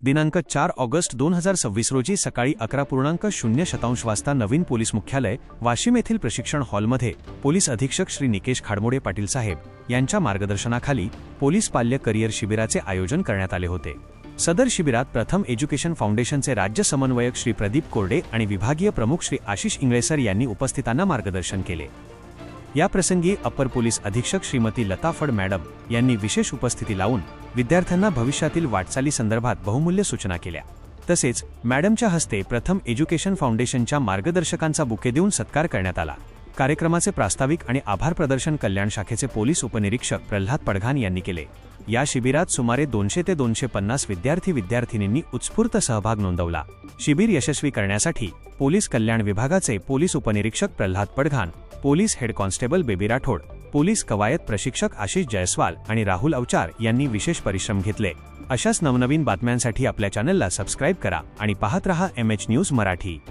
दिनांक 4 ऑगस्ट 2026 रोजी सकाळी 11:00 वाजता नवीन पोलीस मुख्यालय वाशिम येथील प्रशिक्षण हॉलमध्ये पोलीस अधीक्षक श्री निकेश खाडमोडे पाटील साहेब यांच्या मार्गदर्शनाखाली पोलीस पाल्य करिअर शिबिराचे आयोजन करण्यात आले होते। सदर शिबिरात प्रथम एज्युकेशन फाउंडेशनचे राज्य समन्वयक श्री प्रदीप कोरडे आणि विभागीय प्रमुख श्री आशिष इंगळेसर यांनी उपस्थितांना मार्गदर्शन केले। या प्रसंगी अप्पर पोलीस अधीक्षक श्रीमती लता फड मॅडम यांनी विशेष उपस्थिती लावून विद्यार्थ्यांना भविष्यातील वाटचाली संदर्भात बहुमूल्य सूचना केल्या। तसेच मॅडमच्या हस्ते प्रथम एज्युकेशन फाउंडेशनच्या मार्गदर्शकांचा बुके देऊन सत्कार करण्यात आला। कार्यक्रमाचे प्रास्ताविक आणि आभार प्रदर्शन कल्याण शाखेचे पोलीस उपनिरीक्षक प्रल्हाद पडघान यांनी केले। या शिबिरात सुमारे 200 ते 250 विद्यार्थी-विद्यार्थिनींनी उत्स्फूर्त सहभाग नोंदवला। शिबिर यशस्वी करण्यासाठी पोलीस कल्याण विभागाचे पोलीस उपनिरीक्षक Pralhad Padghan, police head constable Baby Rathod, police कवायत प्रशिक्षक आशिष जयस्वाल आणि राहुल अवचार यांनी विशेष परिश्रम घेतले। अशाच नवनवीन बातम्यांसाठी आपल्या चॅनलला सबस्क्राइब करा आणि पाहत रहा MH न्यूज मराठी।